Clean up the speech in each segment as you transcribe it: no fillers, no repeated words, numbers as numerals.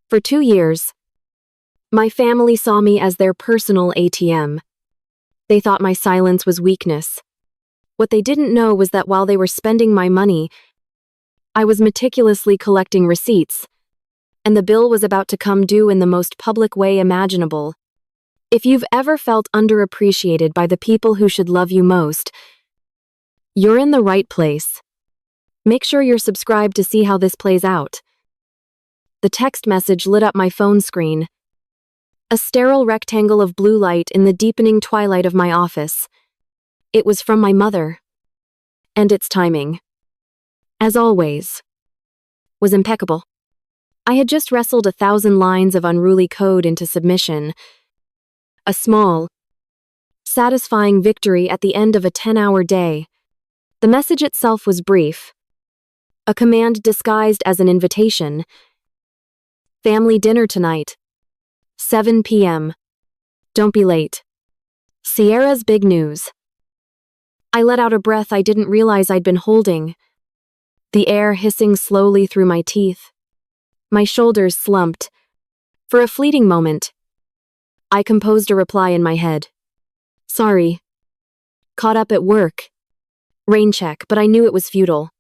For 2 years, my family saw me as their personal ATM. They thought my silence was weakness. What they didn't know was that while they were spending my money, I was meticulously collecting receipts, and the bill was about to come due in the most public way imaginable. If you've ever felt underappreciated by the people who should love you most, you're in the right place. Make sure you're subscribed to see how this plays out. The text message lit up my phone screen. A sterile rectangle of blue light in the deepening twilight of my office. It was from my mother. And its timing, as always, was impeccable. I had just wrestled 1,000 lines of unruly code into submission. A small, satisfying victory at the end of a 10-hour day. The message itself was brief. A command disguised as an invitation. Family dinner tonight. 7 p.m. Don't be late. Sierra's big news. I let out a breath I didn't realize I'd been holding, the air hissing slowly through my teeth. My shoulders slumped. For a fleeting moment, I composed a reply in my head. Sorry. Caught up at work. Rain check, but I knew it was futile.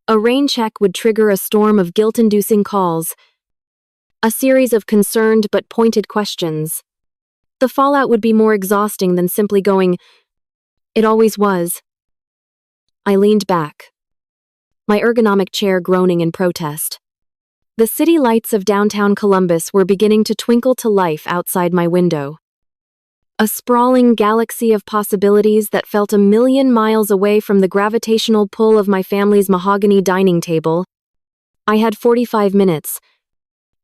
A rain check would trigger a storm of guilt-inducing calls, a series of concerned but pointed questions. The fallout would be more exhausting than simply going, "It always was." I leaned back, my ergonomic chair groaning in protest. The city lights of downtown Columbus were beginning to twinkle to life outside my window. A sprawling galaxy of possibilities that felt 1,000,000 miles away from the gravitational pull of my family's mahogany dining table. I had 45 minutes,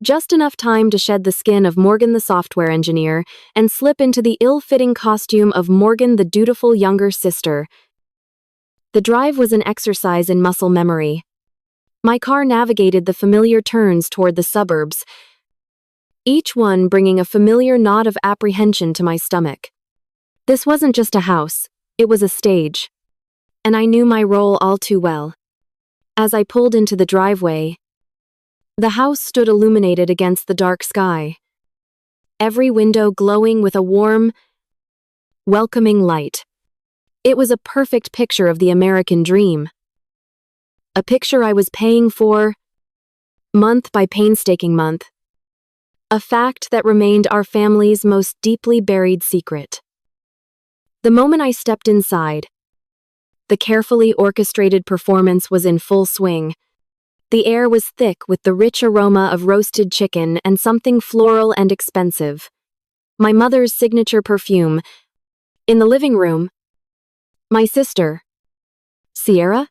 just enough time to shed the skin of Morgan the software engineer and slip into the ill-fitting costume of Morgan the dutiful younger sister. The drive was an exercise in muscle memory. My car navigated the familiar turns toward the suburbs, each one bringing a familiar knot of apprehension to my stomach. This wasn't just a house, it was a stage. And I knew my role all too well. As I pulled into the driveway, the house stood illuminated against the dark sky, every window glowing with a warm, welcoming light. It was a perfect picture of the American dream. A picture I was paying for, month by painstaking month. A fact that remained our family's most deeply buried secret. The moment I stepped inside, the carefully orchestrated performance was in full swing. The air was thick with the rich aroma of roasted chicken and something floral and expensive. My mother's signature perfume. In the living room, my sister, Sierra,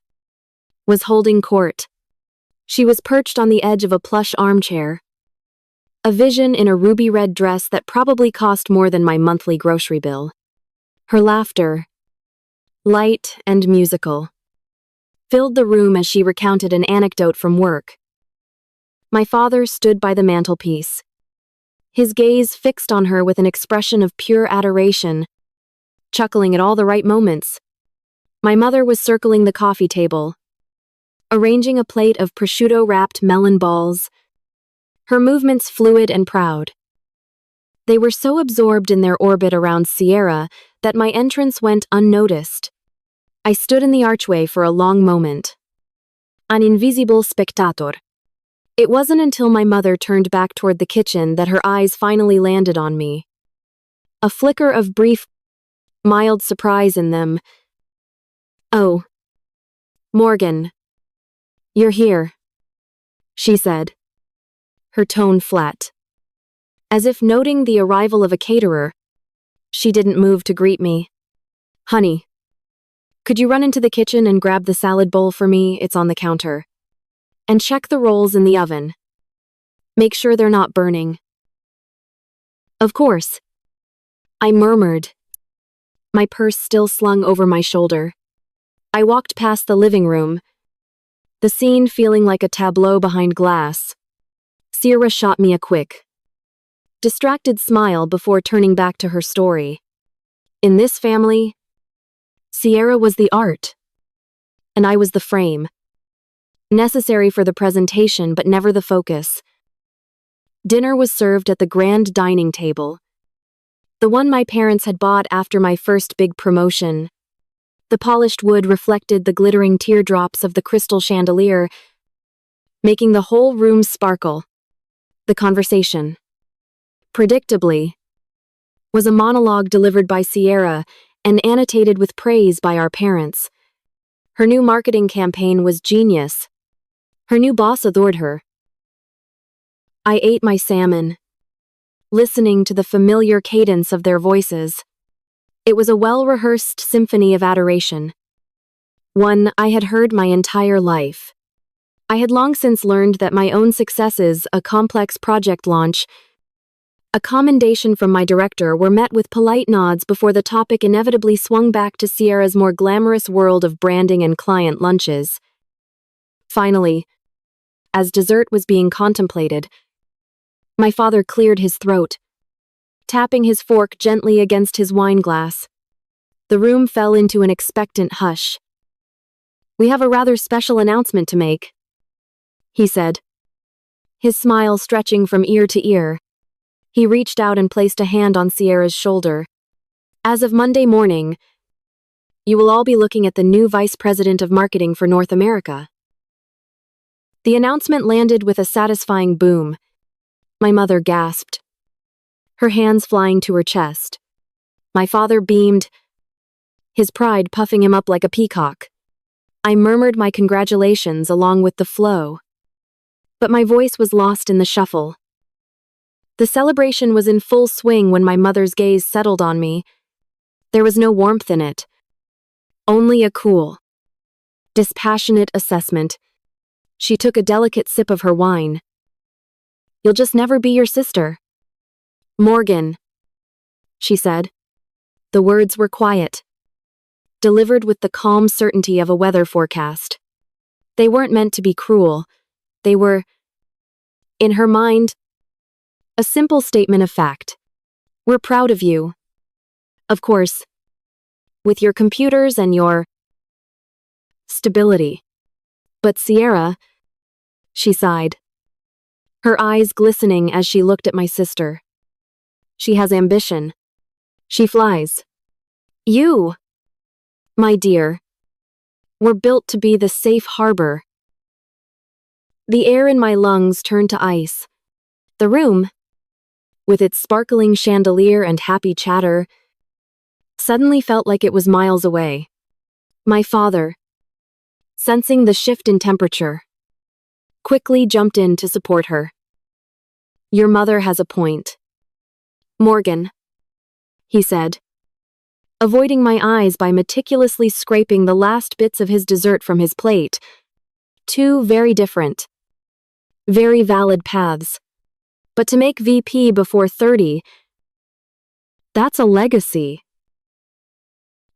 was holding court. She was perched on the edge of a plush armchair, a vision in a ruby-red dress that probably cost more than my monthly grocery bill. Her laughter, light and musical, filled the room as she recounted an anecdote from work. My father stood by the mantelpiece, his gaze fixed on her with an expression of pure adoration, chuckling at all the right moments. My mother was circling the coffee table, arranging a plate of prosciutto-wrapped melon balls, her movements fluid and proud. They were so absorbed in their orbit around Sierra that my entrance went unnoticed. I stood in the archway for a long moment. An invisible spectator. It wasn't until my mother turned back toward the kitchen that her eyes finally landed on me. A flicker of brief, mild surprise in them. "Oh, Morgan, you're here," she said, her tone flat. As if noting the arrival of a caterer, she didn't move to greet me. "Honey, could you run into the kitchen and grab the salad bowl for me? It's on the counter. And check the rolls in the oven. Make sure they're not burning." "Of course," I murmured, my purse still slung over my shoulder. I walked past the living room, the scene feeling like a tableau behind glass. Sierra shot me a quick, distracted smile before turning back to her story. In this family, Sierra was the art, and I was the frame. Necessary for the presentation, but never the focus. Dinner was served at the grand dining table, the one my parents had bought after my first big promotion. The polished wood reflected the glittering teardrops of the crystal chandelier, making the whole room sparkle. The conversation, predictably, was a monologue delivered by Sierra and annotated with praise by our parents. Her new marketing campaign was genius. Her new boss adored her. I ate my salmon, listening to the familiar cadence of their voices. It was a well-rehearsed symphony of adoration, one I had heard my entire life. I had long since learned that my own successes, a complex project launch, a commendation from my director, were met with polite nods before the topic inevitably swung back to Sierra's more glamorous world of branding and client lunches. Finally, as dessert was being contemplated, my father cleared his throat, tapping his fork gently against his wine glass. The room fell into an expectant hush. "We have a rather special announcement to make," he said, his smile stretching from ear to ear. He reached out and placed a hand on Sierra's shoulder. "As of Monday morning, you will all be looking at the new Vice President of Marketing for North America." The announcement landed with a satisfying boom. My mother gasped, her hands flying to her chest. My father beamed, his pride puffing him up like a peacock. I murmured my congratulations along with the flow, but my voice was lost in the shuffle. The celebration was in full swing when my mother's gaze settled on me. There was no warmth in it, only a cool, dispassionate assessment. She took a delicate sip of her wine. "You'll just never be your sister, Morgan," she said. The words were quiet, delivered with the calm certainty of a weather forecast. They weren't meant to be cruel. They were, in her mind, a simple statement of fact. "We're proud of you. Of course, with your computers and your stability. But Sierra," she sighed, her eyes glistening as she looked at my sister. "She has ambition. She flies. You, my dear, were built to be the safe harbor." The air in my lungs turned to ice. The room, with its sparkling chandelier and happy chatter, suddenly felt like it was miles away. My father, sensing the shift in temperature, quickly jumped in to support her. "Your mother has a point, Morgan," he said, avoiding my eyes by meticulously scraping the last bits of his dessert from his plate. Two very different, very valid paths. But to make VP before 30, that's a legacy.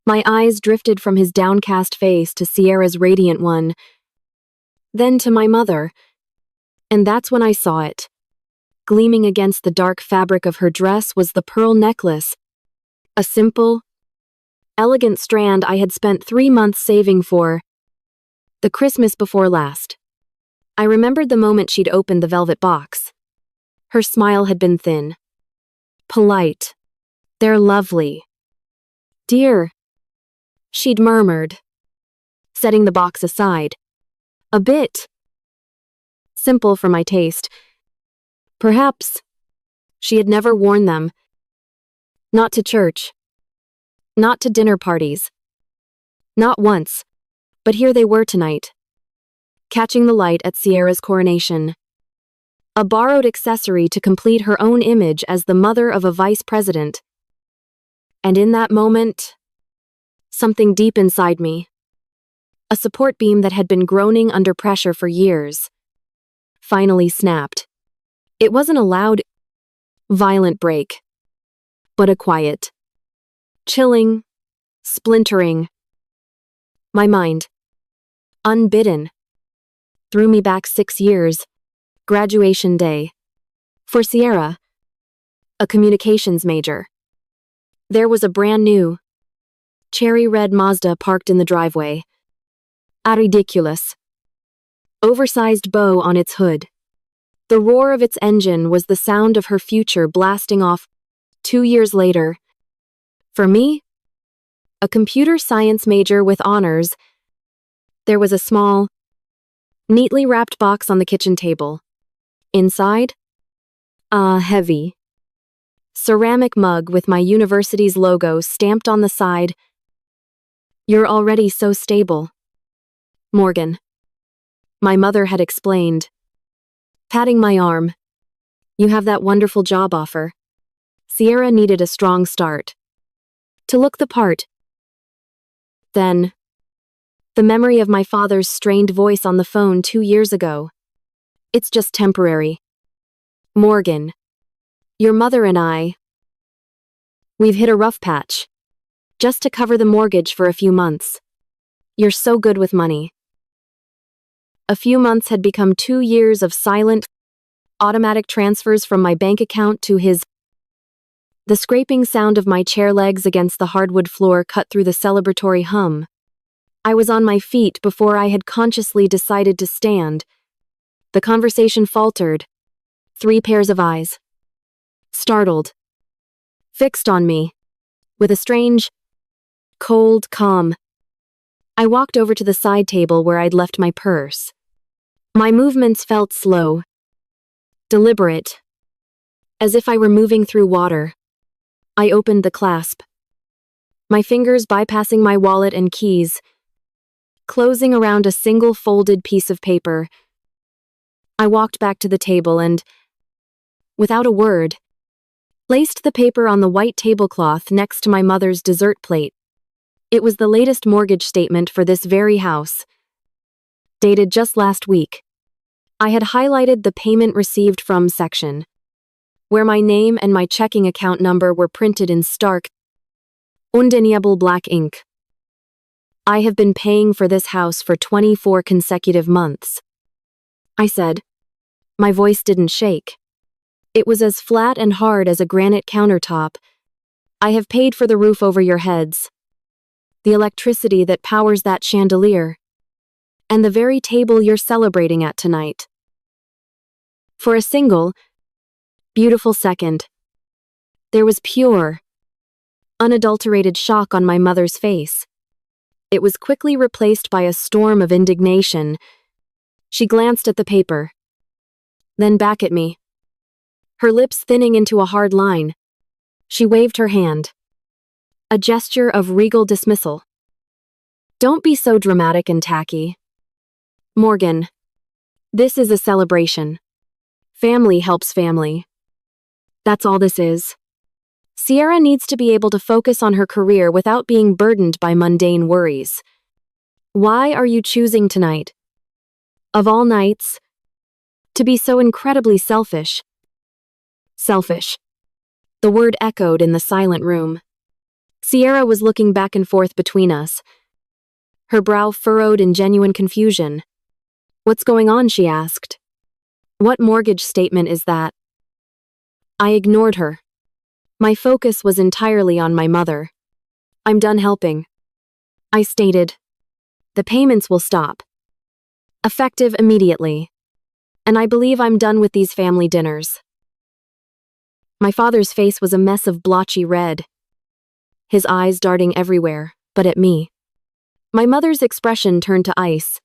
My eyes drifted from his downcast face to Sierra's radiant one, then to my mother, and that's when I saw it. Gleaming against the dark fabric of her dress was the pearl necklace, a simple, elegant strand I had spent 3 months saving for the Christmas before last. I remembered the moment she'd opened the velvet box. Her smile had been thin, polite. "They're lovely, dear," she'd murmured, setting the box aside. "A bit simple for my taste. Perhaps she had never worn them. Not to church. Not to dinner parties. Not once. But here they were tonight, catching the light at Sierra's coronation. A borrowed accessory to complete her own image as the mother of a vice president. And in that moment, something deep inside me, a support beam that had been groaning under pressure for years, finally snapped. It wasn't a loud, violent break, but a quiet, chilling, splintering. My mind, unbidden, threw me back 6 years, graduation day. For Sierra, a communications major. There was a brand new, cherry red Mazda parked in the driveway. A ridiculous, oversized bow on its hood. The roar of its engine was the sound of her future blasting off 2 years later. For me, a computer science major with honors, there was a small, neatly wrapped box on the kitchen table. Inside, a heavy, ceramic mug with my university's logo stamped on the side. "You're already so stable, Morgan," my mother had explained, patting my arm. "You have that wonderful job offer." Sierra needed a strong start to look the part. Then, the memory of my father's strained voice on the phone 2 years ago. "It's just temporary. Morgan, your mother and we've hit a rough patch. Just to cover the mortgage for a few months. You're so good with money." A few months had become 2 years of silent, automatic transfers from my bank account to his. The scraping sound of my chair legs against the hardwood floor cut through the celebratory hum. I was on my feet before I had consciously decided to stand. The conversation faltered. 3 pairs of eyes, startled, fixed on me, with a strange, cold calm. I walked over to the side table where I'd left my purse. My movements felt slow, deliberate, as if I were moving through water. I opened the clasp, my fingers bypassing my wallet and keys, closing around a single folded piece of paper. I walked back to the table and, without a word, placed the paper on the white tablecloth next to my mother's dessert plate. It was the latest mortgage statement for this very house, dated just last week. I had highlighted the payment received from section, where my name and my checking account number were printed in stark, undeniable black ink. "I have been paying for this house for 24 consecutive months," I said. My voice didn't shake. It was as flat and hard as a granite countertop. "I have paid for the roof over your heads, the electricity that powers that chandelier, and the very table you're celebrating at tonight." For a single, beautiful second, there was pure, unadulterated shock on my mother's face. It was quickly replaced by a storm of indignation. She glanced at the paper, then back at me, her lips thinning into a hard line. She waved her hand, a gesture of regal dismissal. "Don't be so dramatic and tacky, Morgan. This is a celebration. Family helps family. That's all this is. Sierra needs to be able to focus on her career without being burdened by mundane worries. Why are you choosing tonight, of all nights, to be so incredibly selfish?" Selfish. The word echoed in the silent room. Sierra was looking back and forth between us, her brow furrowed in genuine confusion. "What's going on?" she asked. "What mortgage statement is that?" I ignored her. My focus was entirely on my mother. "I'm done helping," I stated. "The payments will stop, effective immediately. And I believe I'm done with these family dinners." My father's face was a mess of blotchy red, his eyes darting everywhere, but at me. My mother's expression turned to ice.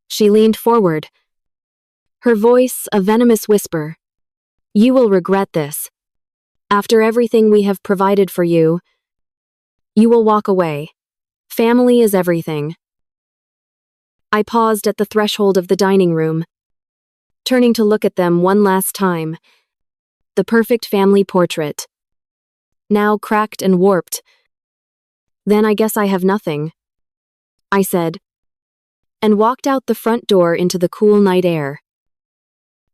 She leaned forward, her voice a venomous whisper. "You will regret this. After everything we have provided for you, you will walk away. Family is everything." I paused at the threshold of the dining room, turning to look at them one last time. The perfect family portrait, now cracked and warped. "Then I guess I have nothing," I said, and walked out the front door into the cool night air.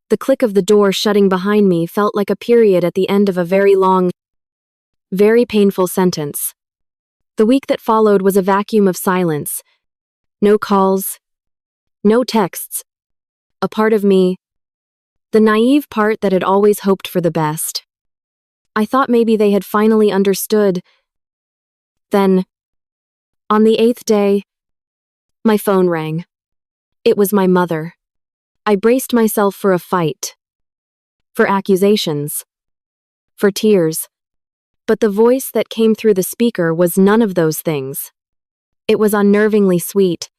The click of the door shutting behind me felt like a period at the end of a very long, very painful sentence. The week that followed was a vacuum of silence. No calls, no texts. A part of me, the naive part that had always hoped for the best. I thought maybe they had finally understood. Then, on the 8th day, my phone rang. It was my mother. I braced myself for a fight. for accusations, for tears. But the voice that came through the speaker was none of those things. It was unnervingly sweet,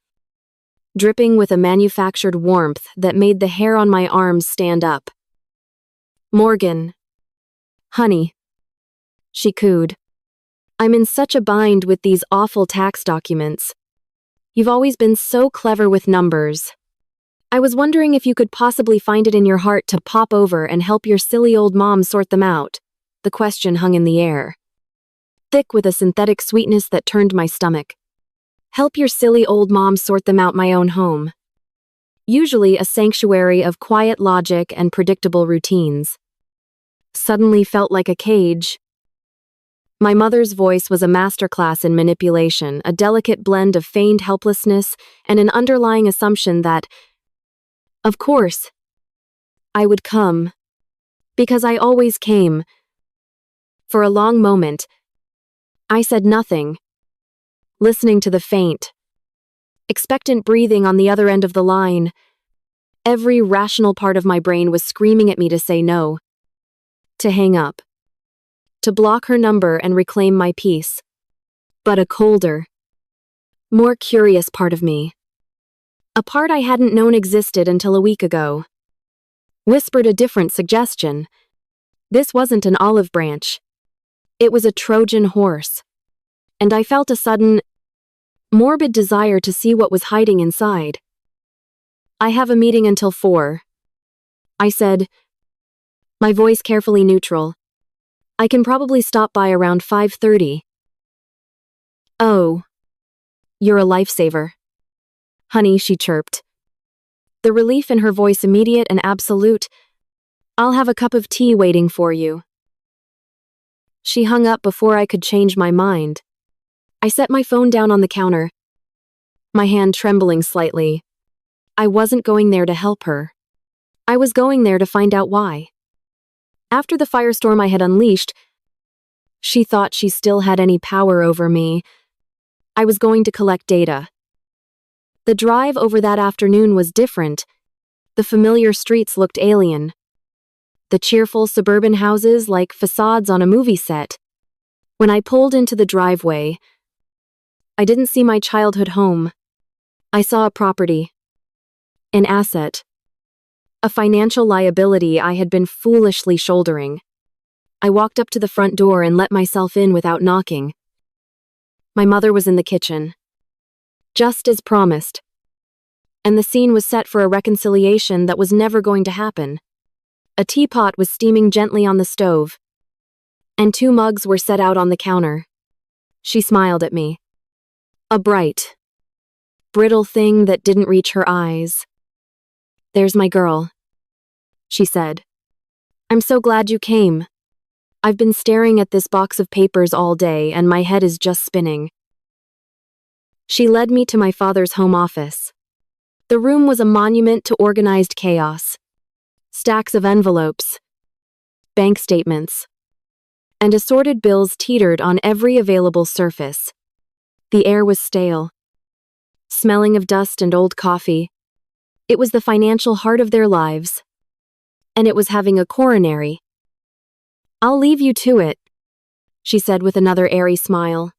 dripping with a manufactured warmth that made the hair on my arms stand up. "Morgan. Honey," she cooed. "I'm in such a bind with these awful tax documents. You've always been so clever with numbers. I was wondering if you could possibly find it in your heart to pop over and help your silly old mom sort them out." The question hung in the air, thick with a synthetic sweetness that turned my stomach. Help your silly old mom sort them out. My own home, usually a sanctuary of quiet logic and predictable routines, suddenly felt like a cage. My mother's voice was a masterclass in manipulation, a delicate blend of feigned helplessness and an underlying assumption that, of course, I would come. Because I always came. For a long moment, I said nothing, listening to the faint, expectant breathing on the other end of the line. Every rational part of my brain was screaming at me to say no, to hang up, to block her number and reclaim my peace. But a colder, more curious part of me, a part I hadn't known existed until a week ago, whispered a different suggestion. This wasn't an olive branch. It was a Trojan horse. And I felt a sudden, morbid desire to see what was hiding inside. "I have a meeting until 4. I said, my voice carefully neutral. "I can probably stop by around 5:30. "Oh, you're a lifesaver, honey," she chirped, the relief in her voice immediate and absolute. "I'll have a cup of tea waiting for you." She hung up before I could change my mind. I set my phone down on the counter, my hand trembling slightly. I wasn't going there to help her. I was going there to find out why. After the firestorm I had unleashed, she thought she still had any power over me. I was going to collect data. The drive over that afternoon was different. The familiar streets looked alien. The cheerful suburban houses like facades on a movie set. When I pulled into the driveway, I didn't see my childhood home. I saw a property, an asset, a financial liability I had been foolishly shouldering. I walked up to the front door and let myself in without knocking. My mother was in the kitchen, just as promised, and the scene was set for a reconciliation that was never going to happen. A teapot was steaming gently on the stove, and 2 mugs were set out on the counter. She smiled at me. A bright, brittle thing that didn't reach her eyes. "There's my girl," she said. "I'm so glad you came. I've been staring at this box of papers all day and my head is just spinning." She led me to my father's home office. The room was a monument to organized chaos. Stacks of envelopes, bank statements, and assorted bills teetered on every available surface. The air was stale, smelling of dust and old coffee. It was the financial heart of their lives, and it was having a coronary. "I'll leave you to it," she said with another airy smile.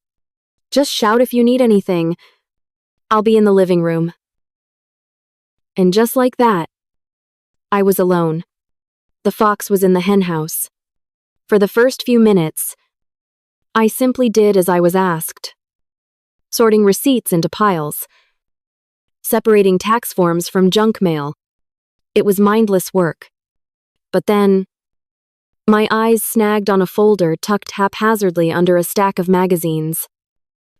"Just shout if you need anything. I'll be in the living room." And just like that, I was alone. The fox was in the henhouse. For the first few minutes, I simply did as I was asked, sorting receipts into piles, separating tax forms from junk mail. It was mindless work. But then, my eyes snagged on a folder tucked haphazardly under a stack of magazines.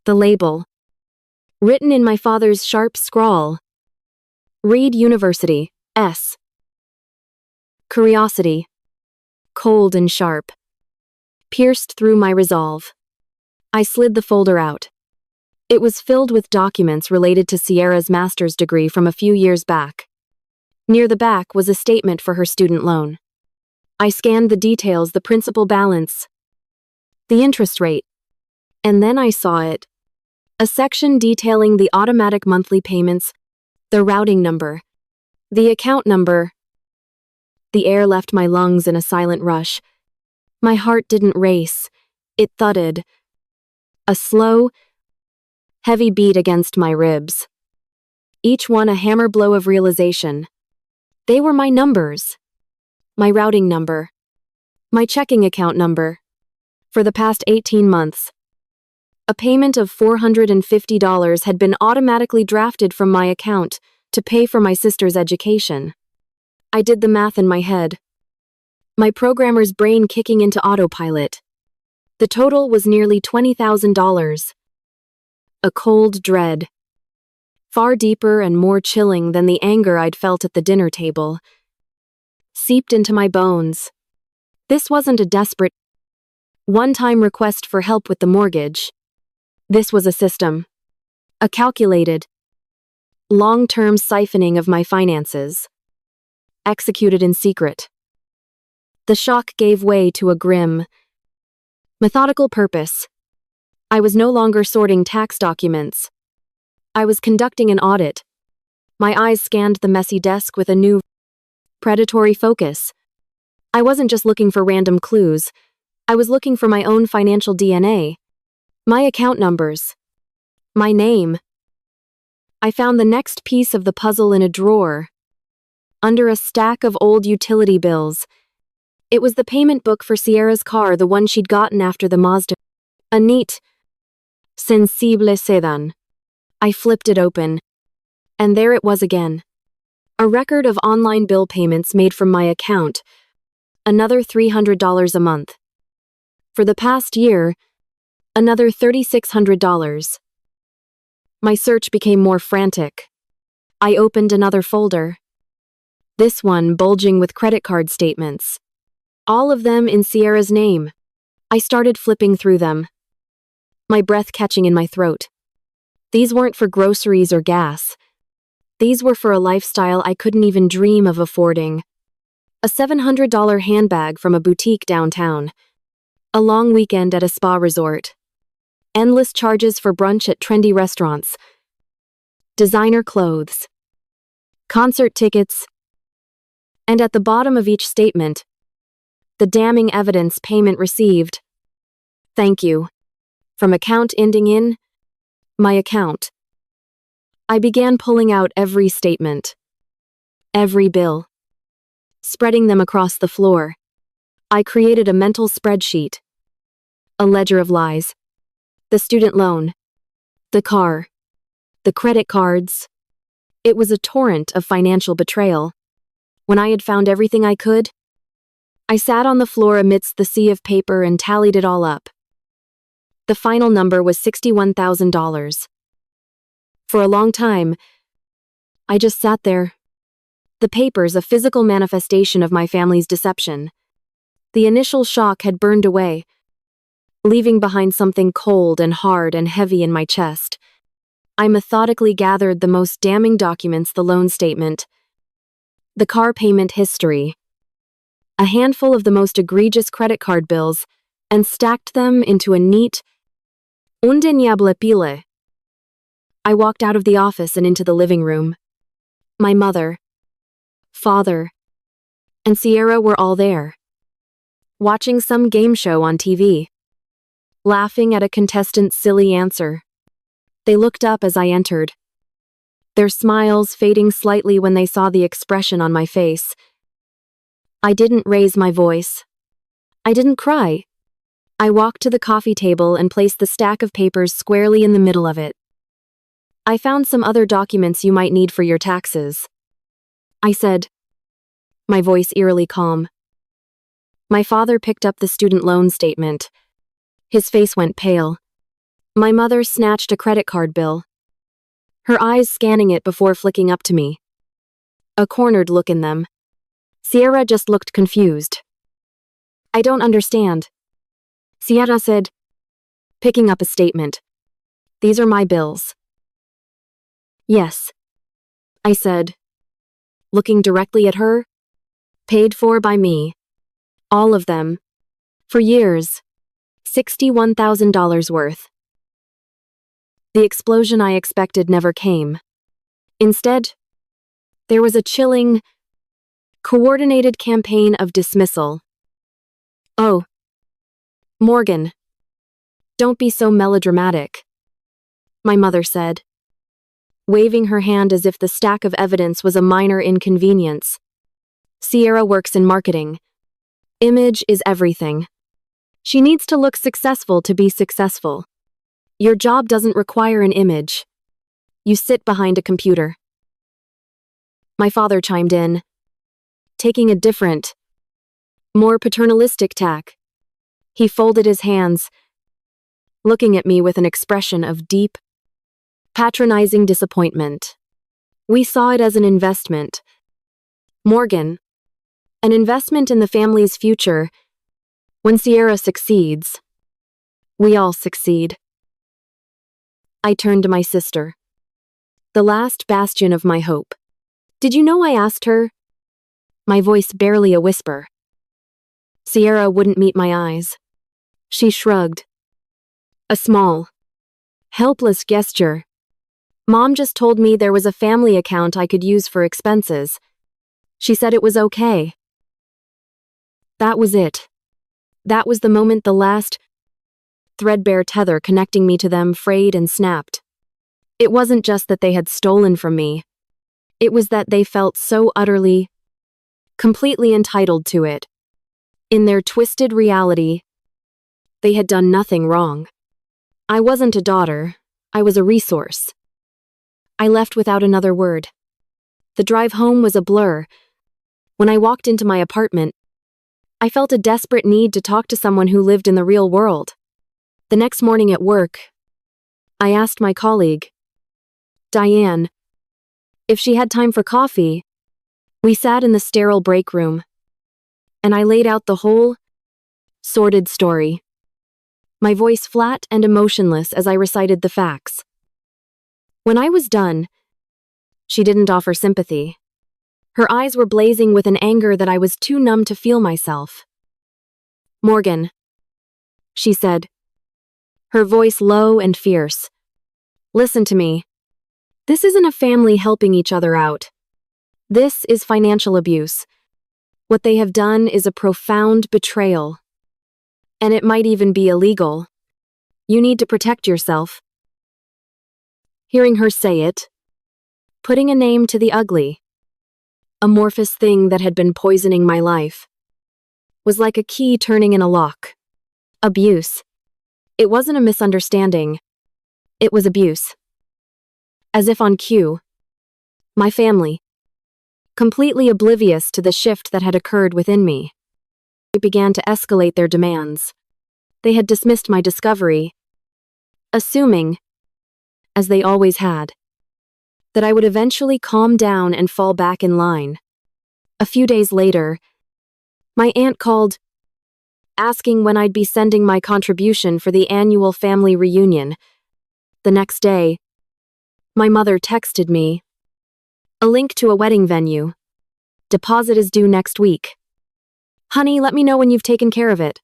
The label, written in my father's sharp scrawl, "Reed University, S." Curiosity, cold and sharp, pierced through my resolve. I slid the folder out. It was filled with documents related to Sierra's master's degree from a few years back. Near the back was a statement for her student loan. I scanned the details, the principal balance, the interest rate, and then I saw it. A section detailing the automatic monthly payments, the routing number, the account number. The air left my lungs in a silent rush. My heart didn't race. It thudded. A slow, heavy beat against my ribs. Each one a hammer blow of realization. They were my numbers. My routing number. My checking account number. For the past 18 months. A payment of $450 had been automatically drafted from my account to pay for my sister's education. I did the math in my head. My programmer's brain kicking into autopilot. The total was nearly $20,000. A cold dread. Far deeper and more chilling than the anger I'd felt at the dinner table. Seeped into my bones. This wasn't a desperate, one-time request for help with the mortgage. This was a system. A calculated, long-term siphoning of my finances. Executed in secret. The shock gave way to a grim, methodical purpose. I was no longer sorting tax documents. I was conducting an audit. My eyes scanned the messy desk with a new, predatory focus. I wasn't just looking for random clues. I was looking for my own financial DNA. My account numbers. My name. I found the next piece of the puzzle in a drawer. Under a stack of old utility bills. It was the payment book for Sierra's car, the one she'd gotten after the Mazda. A neat, sensible sedan. I flipped it open. And there it was again. A record of online bill payments made from my account. Another $300 a month. For the past year, another $3,600. My search became more frantic. I opened another folder. This one bulging with credit card statements. All of them in Sierra's name. I started flipping through them. My breath catching in my throat. These weren't for groceries or gas. These were for a lifestyle I couldn't even dream of affording. A $700 handbag from a boutique downtown. A long weekend at a spa resort. Endless charges for brunch at trendy restaurants. Designer clothes. Concert tickets. And at the bottom of each statement, the damning evidence: payment received. Thank you. From account ending in my account. I began pulling out every statement. Every bill. Spreading them across the floor. I created a mental spreadsheet. A ledger of lies. The student loan. The car. The credit cards. It was a torrent of financial betrayal. When I had found everything I could, I sat on the floor amidst the sea of paper and tallied it all up. The final number was $61,000. For a long time, I just sat there. The papers, a physical manifestation of my family's deception. The initial shock had burned away, leaving behind something cold and hard and heavy in my chest. I methodically gathered the most damning documents: the loan statement, the car payment history, a handful of the most egregious credit card bills, and stacked them into a neat, undeniable pile. I walked out of the office and into the living room. My mother, father, and Sierra were all there, watching some game show on TV, laughing at a contestant's silly answer. They looked up as I entered, their smiles fading slightly when they saw the expression on my face. I didn't raise my voice. I didn't cry. I walked to the coffee table and placed the stack of papers squarely in the middle of it. I found some other documents you might need for your taxes, I said, my voice eerily calm. My father picked up the student loan statement. His face went pale. My mother snatched a credit card bill, her eyes scanning it before flicking up to me. A cornered look in them. Sierra just looked confused. I don't understand, Sierra said, picking up a statement. These are my bills. Yes, I said, looking directly at her. Paid for by me. All of them. For years. $61,000 worth. The explosion I expected never came. Instead, there was a chilling, Coordinated campaign of dismissal. Oh, Morgan, don't be so melodramatic, my mother said, waving her hand as if the stack of evidence was a minor inconvenience. Sierra works in marketing. Image is everything. She needs to look successful to be successful. Your job doesn't require an image. You sit behind a computer. My father chimed in, taking a different, more paternalistic tack. He folded his hands, looking at me with an expression of deep, patronizing disappointment. We saw it as an investment. Morgan, an investment in the family's future. When Sierra succeeds, we all succeed. I turned to my sister, the last bastion of my hope. Did you know I asked her? My voice barely a whisper. Sierra wouldn't meet my eyes. She shrugged. A small, helpless gesture. Mom just told me there was a family account I could use for expenses. She said it was okay. That was it. That was the moment the last threadbare tether connecting me to them frayed and snapped. It wasn't just that they had stolen from me. It was that they felt so utterly, completely entitled to it. In their twisted reality, they had done nothing wrong. I wasn't a daughter, I was a resource. I left without another word. The drive home was a blur. When I walked into my apartment, I felt a desperate need to talk to someone who lived in the real world. The next morning at work, I asked my colleague, Diane, if she had time for coffee. We sat in the sterile break room, and I laid out the whole, sordid story. My voice flat and emotionless as I recited the facts. When I was done, she didn't offer sympathy. Her eyes were blazing with an anger that I was too numb to feel myself. Morgan, she said, her voice low and fierce. Listen to me. This isn't a family helping each other out. This is financial abuse. What they have done is a profound betrayal. And it might even be illegal. You need to protect yourself. Hearing her say it, putting a name to the ugly, amorphous thing that had been poisoning my life, was like a key turning in a lock. Abuse. It wasn't a misunderstanding. It was abuse. As if on cue, my family, completely oblivious to the shift that had occurred within me, began to escalate their demands. They had dismissed my discovery, assuming, as they always had, that I would eventually calm down and fall back in line. A few days later, my aunt called, asking when I'd be sending my contribution for the annual family reunion. The next day, my mother texted me a link to a wedding venue. Deposit is due next week. Honey, let me know when you've taken care of it.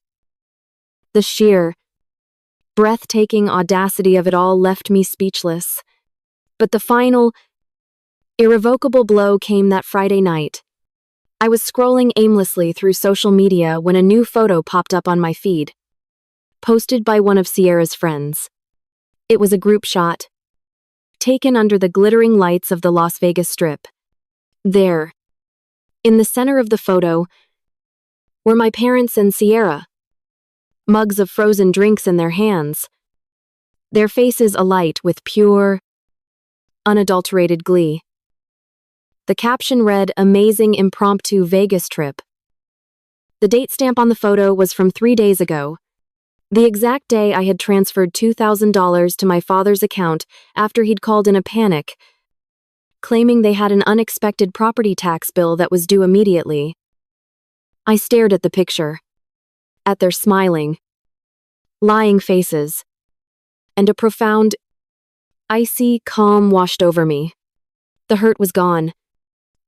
The sheer, breathtaking audacity of it all left me speechless. But the final, irrevocable blow came that Friday night. I was scrolling aimlessly through social media when a new photo popped up on my feed, posted by one of Sierra's friends. It was a group shot, taken under the glittering lights of the Las Vegas Strip. There, in the center of the photo, were my parents and Sierra, mugs of frozen drinks in their hands, their faces alight with pure, unadulterated glee. The caption read, "Amazing impromptu Vegas trip." The date stamp on the photo was from 3 days ago, the exact day I had transferred $2,000 to my father's account after he'd called in a panic, claiming they had an unexpected property tax bill that was due immediately. I stared at the picture, at their smiling, lying faces, and a profound, icy calm washed over me. The hurt was gone.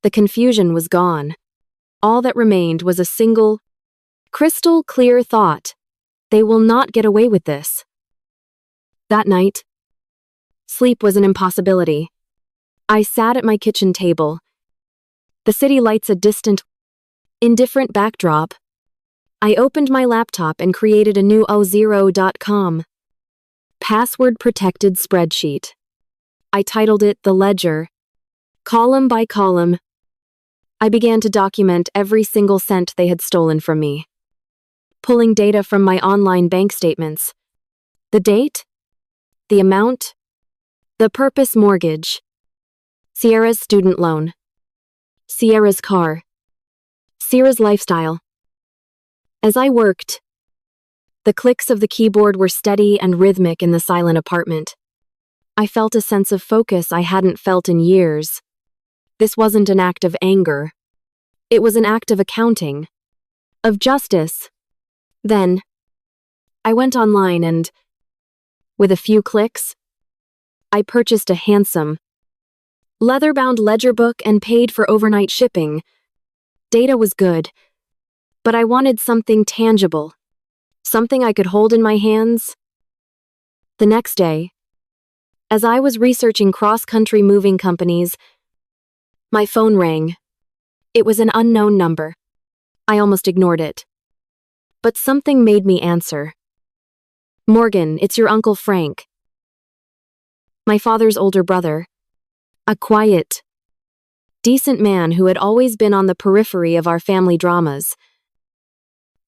The confusion was gone. All that remained was a single, crystal clear thought. They will not get away with this. That night, sleep was an impossibility. I sat at my kitchen table, the city lights a distant Indifferent backdrop. I opened my laptop and created a new o0.com password-protected spreadsheet. I titled it The Ledger. Column by column, I began to document every single cent they had stolen from me, pulling data from my online bank statements. The date, the amount, the purpose: mortgage, Sierra's student loan, Sierra's car, Sierra's lifestyle. As I worked, the clicks of the keyboard were steady and rhythmic in the silent apartment. I felt a sense of focus I hadn't felt in years. This wasn't an act of anger. It was an act of accounting, of justice. Then, I went online and, with a few clicks, I purchased a handsome, leather-bound ledger book and paid for overnight shipping. Data was good, but I wanted something tangible, something I could hold in my hands. The next day, as I was researching cross-country moving companies, my phone rang. It was an unknown number. I almost ignored it. But something made me answer. "Morgan, it's your Uncle Frank." My father's older brother. A quiet, decent man who had always been on the periphery of our family dramas.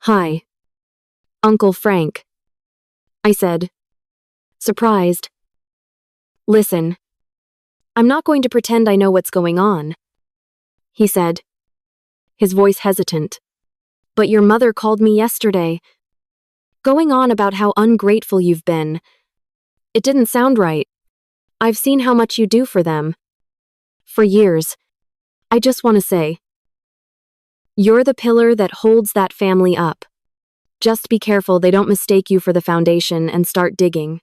"Hi, Uncle Frank," I said, surprised. "Listen, I'm not going to pretend I know what's going on," he said, his voice hesitant. "But your mother called me yesterday, going on about how ungrateful you've been. It didn't sound right. I've seen how much you do for them. For years. I just want to say, you're the pillar that holds that family up. Just be careful they don't mistake you for the foundation and start digging."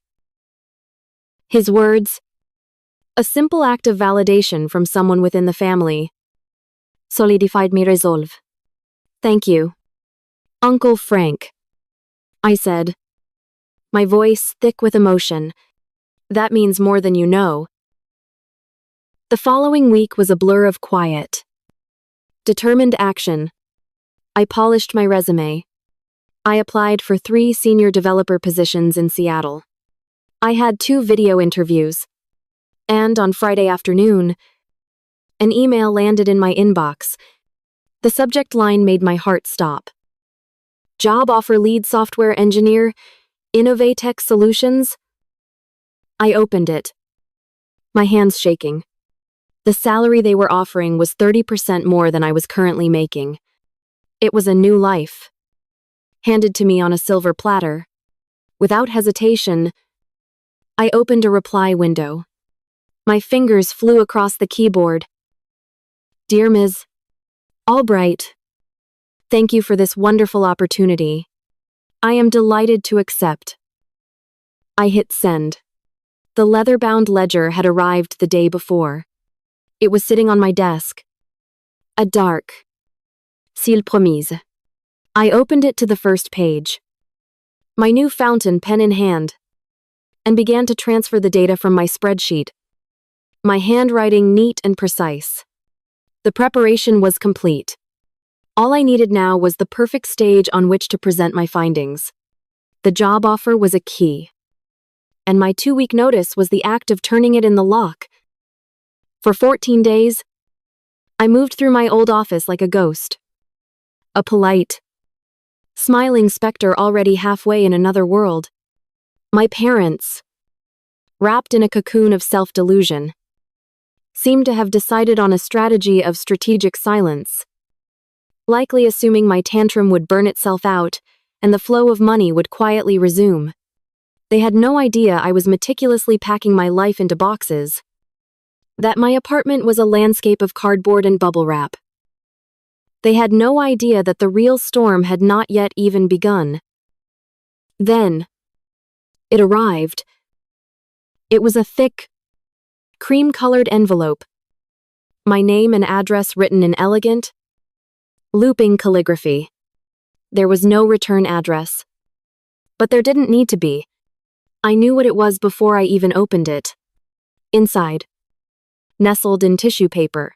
His words, a simple act of validation from someone within the family, solidified my resolve. "Thank you, Uncle Frank," I said, my voice thick with emotion. "That means more than you know." The following week was a blur of quiet, determined action. I polished my resume. I applied for 3 senior developer positions in Seattle. I had 2 video interviews. And on Friday afternoon, an email landed in my inbox. The subject line made my heart stop. Job offer: lead software engineer, Innovatech Solutions. I opened it, my hands shaking. The salary they were offering was 30% more than I was currently making. It was a new life, handed to me on a silver platter. Without hesitation, I opened a reply window. My fingers flew across the keyboard. "Dear Ms. Albright, thank you for this wonderful opportunity. I am delighted to accept." I hit send. The leather-bound ledger had arrived the day before. It was sitting on my desk. A dark seal promise. I opened it to the first page, my new fountain pen in hand, and began to transfer the data from my spreadsheet, my handwriting neat and precise. The preparation was complete. All I needed now was the perfect stage on which to present my findings. The job offer was a key, and my 2-week notice was the act of turning it in the lock. For 14 days, I moved through my old office like a ghost. A polite, smiling specter already halfway in another world. My parents, wrapped in a cocoon of self-delusion, seemed to have decided on a strategy of strategic silence, likely assuming my tantrum would burn itself out and the flow of money would quietly resume. They had no idea I was meticulously packing my life into boxes, that my apartment was a landscape of cardboard and bubble wrap. They had no idea that the real storm had not yet even begun. Then, it arrived. It was a thick, cream-colored envelope, my name and address written in elegant, looping calligraphy. There was no return address. But there didn't need to be. I knew what it was before I even opened it. Inside, nestled in tissue paper,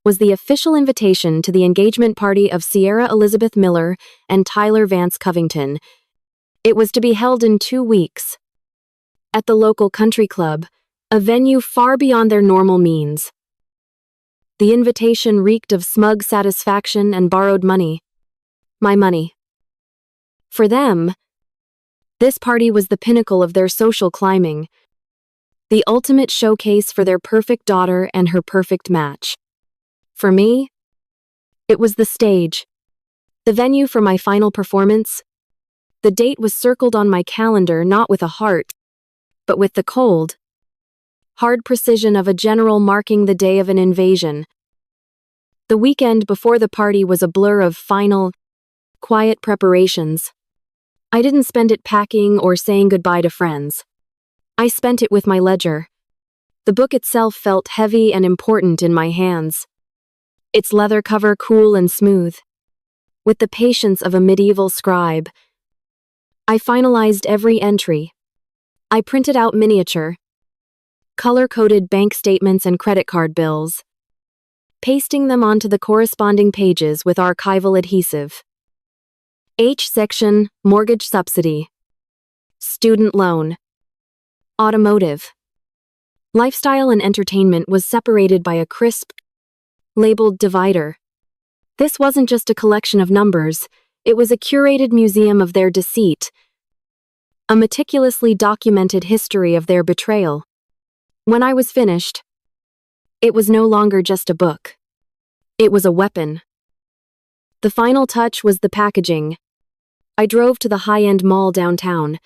was the official invitation to the engagement party of Sierra Elizabeth Miller and Tyler Vance Covington. It was to be held in 2 weeks, at the local country club, a venue far beyond their normal means. The invitation reeked of smug satisfaction and borrowed money. My money. For them, this party was the pinnacle of their social climbing, the ultimate showcase for their perfect daughter and her perfect match. For me, it was the stage, the venue for my final performance. The date was circled on my calendar not with a heart, but with the cold, hard precision of a general marking the day of an invasion. The weekend before the party was a blur of final, quiet preparations. I didn't spend it packing or saying goodbye to friends. I spent it with my ledger. The book itself felt heavy and important in my hands, its leather cover cool and smooth. With the patience of a medieval scribe, I finalized every entry. I printed out miniature, color-coded bank statements and credit card bills, pasting them onto the corresponding pages with archival adhesive. H section, mortgage subsidy, student loan, automotive. Lifestyle and entertainment was separated by a crisp, labeled divider. This wasn't just a collection of numbers, it was a curated museum of their deceit, a meticulously documented history of their betrayal. When I was finished, it was no longer just a book. It was a weapon. The final touch was the packaging. I drove to the high-end mall downtown,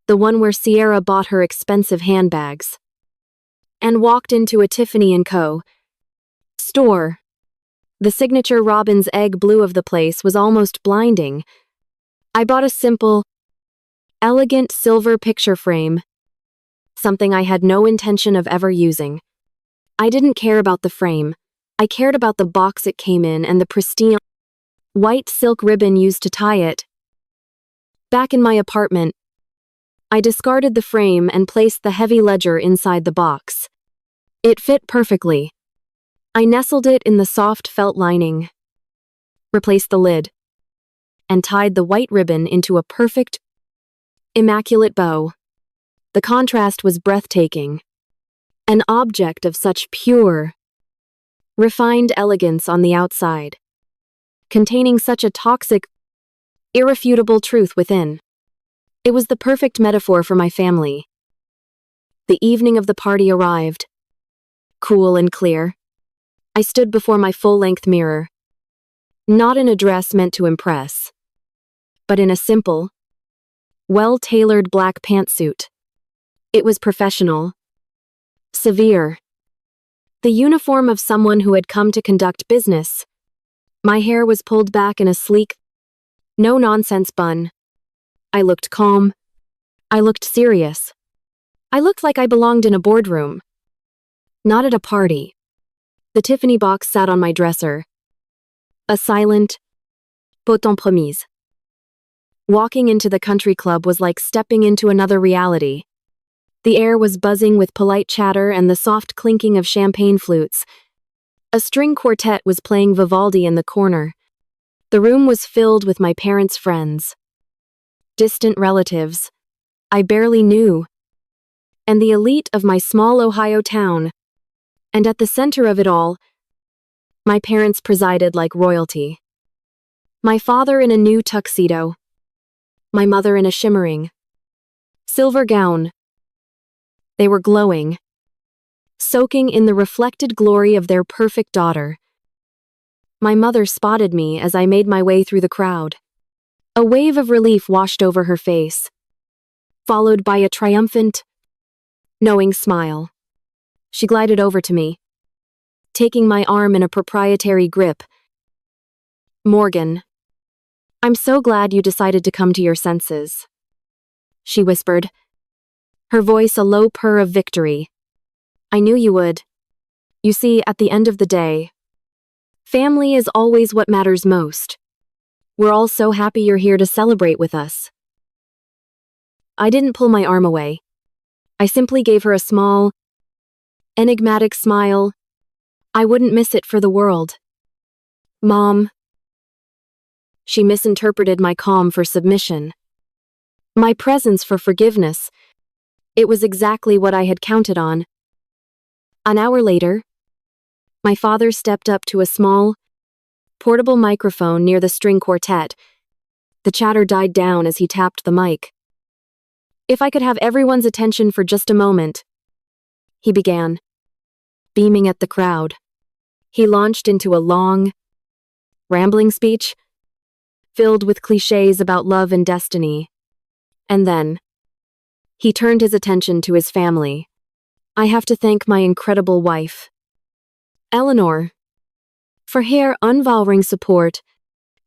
the one where Sierra bought her expensive handbags, and walked into a Tiffany & Co. store. The signature robin's egg blue of the place was almost blinding. I bought a simple, elegant silver picture frame, something I had no intention of ever using. I didn't care about the frame. I cared about the box it came in and the pristine, white silk ribbon used to tie it. Back in my apartment, I discarded the frame and placed the heavy ledger inside the box. It fit perfectly. I nestled it in the soft felt lining, replaced the lid, and tied the white ribbon into a perfect, immaculate bow. The contrast was breathtaking. An object of such pure, refined elegance on the outside, containing such a toxic, irrefutable truth within. It was the perfect metaphor for my family. The evening of the party arrived, cool and clear. I stood before my full-length mirror, not in a dress meant to impress, but in a simple, well-tailored black pantsuit. It was professional, severe, the uniform of someone who had come to conduct business. My hair was pulled back in a sleek, no-nonsense bun. I looked calm. I looked serious. I looked like I belonged in a boardroom, not at a party. The Tiffany box sat on my dresser, a silent, potent promise. Walking into the country club was like stepping into another reality. The air was buzzing with polite chatter and the soft clinking of champagne flutes. A string quartet was playing Vivaldi in the corner. The room was filled with my parents' friends, distant relatives I barely knew, and the elite of my small Ohio town. And at the center of it all, my parents presided like royalty. My father in a new tuxedo, my mother in a shimmering silver gown. They were glowing, soaking in the reflected glory of their perfect daughter. My mother spotted me as I made my way through the crowd. A wave of relief washed over her face, followed by a triumphant, knowing smile. She glided over to me, taking my arm in a proprietary grip. "Morgan, I'm so glad you decided to come to your senses," she whispered, her voice a low purr of victory. "I knew you would. You see, at the end of the day, family is always what matters most. We're all so happy you're here to celebrate with us." I didn't pull my arm away. I simply gave her a small, enigmatic smile. I wouldn't miss it for the world. Mom. She misinterpreted my calm for submission. My presence for forgiveness. It was exactly what I had counted on. An hour later, my father stepped up to a small, portable microphone near the string quartet. The chatter died down as he tapped the mic. If I could have everyone's attention for just a moment, he began, beaming at the crowd. He launched into a long, rambling speech, filled with cliches about love and destiny. And then, he turned his attention to his family. I have to thank my incredible wife, Eleanor, for her unwavering support,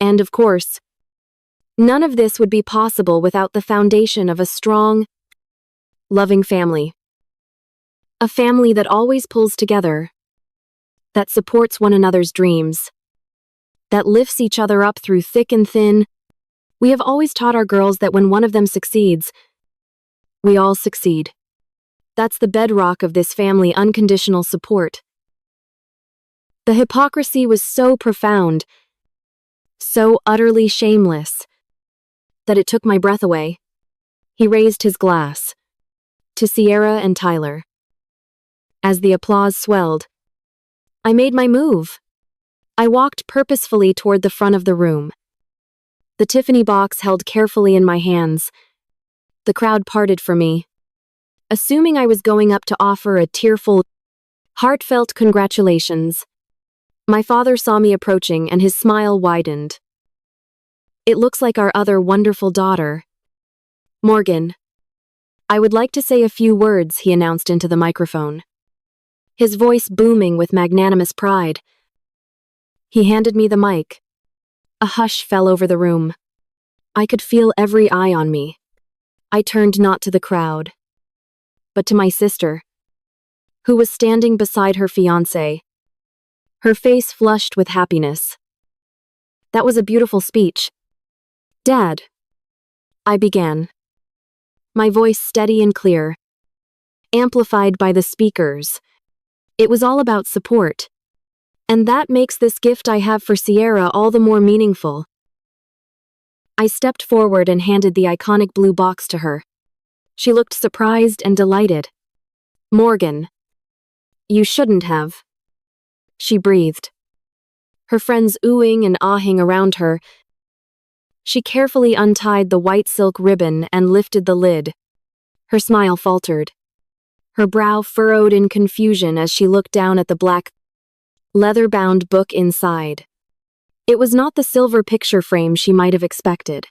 and of course, none of this would be possible without the foundation of a strong, loving family. A family that always pulls together, that supports one another's dreams, that lifts each other up through thick and thin. We have always taught our girls that when one of them succeeds, we all succeed. That's the bedrock of this family, unconditional support. The hypocrisy was so profound, so utterly shameless, that it took my breath away. He raised his glass to Sierra and Tyler. As the applause swelled, I made my move. I walked purposefully toward the front of the room, the Tiffany box held carefully in my hands. The crowd parted for me, assuming I was going up to offer a tearful, heartfelt congratulations. My father saw me approaching and his smile widened. It looks like our other wonderful daughter, Morgan. I would like to say a few words, he announced into the microphone, his voice booming with magnanimous pride. He handed me the mic. A hush fell over the room. I could feel every eye on me. I turned not to the crowd, but to my sister, who was standing beside her fiancé, her face flushed with happiness. That was a beautiful speech. Dad, I began, my voice steady and clear, amplified by the speakers. It was all about support. And that makes this gift I have for Sierra all the more meaningful. I stepped forward and handed the iconic blue box to her. She looked surprised and delighted. Morgan, you shouldn't have, she breathed, her friends oohing and ahhing around her. She carefully untied the white silk ribbon and lifted the lid. Her smile faltered, her brow furrowed in confusion as she looked down at the black, leather-bound book inside. It was not the silver picture frame she might have expected.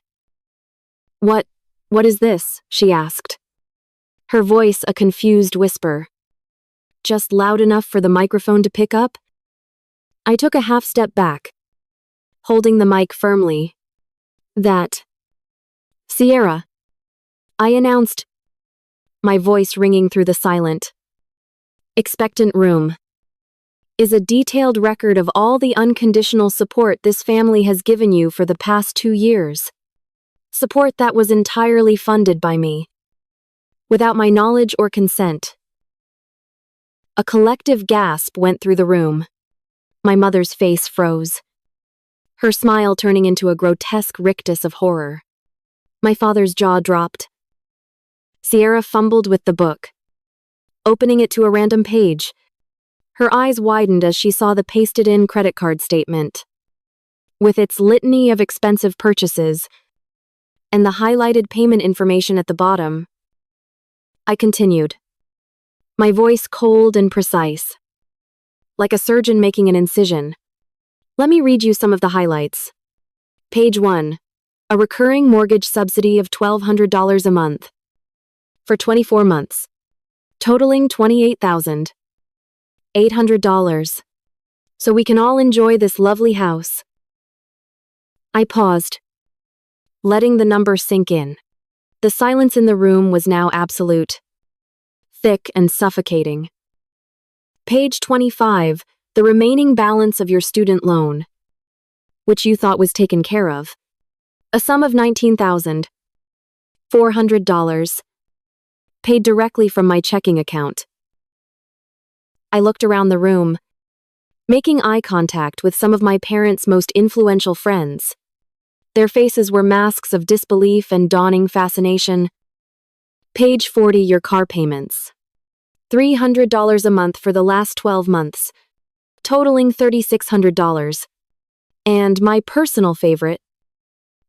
What is this?" she asked, her voice a confused whisper. Just loud enough for the microphone to pick up? I took a half step back, holding the mic firmly. That, Sierra, I announced, my voice ringing through the silent, expectant room, is a detailed record of all the unconditional support this family has given you for the past 2 years. Support that was entirely funded by me, without my knowledge or consent. A collective gasp went through the room. My mother's face froze, her smile turning into a grotesque rictus of horror. My father's jaw dropped. Sierra fumbled with the book, opening it to a random page. Her eyes widened as she saw the pasted-in credit card statement, with its litany of expensive purchases and the highlighted payment information at the bottom. I continued, my voice cold and precise, like a surgeon making an incision. Let me read you some of the highlights. Page 1. A recurring mortgage subsidy of $1,200 a month for 24 months, totaling $28,800. So we can all enjoy this lovely house. I paused, letting the number sink in. The silence in the room was now absolute, thick and suffocating. Page 25. The remaining balance of your student loan, which you thought was taken care of. A sum of $19,400, paid directly from my checking account. I looked around the room, making eye contact with some of my parents' most influential friends. Their faces were masks of disbelief and dawning fascination. Page 40, your car payments. $300 a month for the last 12 months, totaling $3,600. And my personal favorite,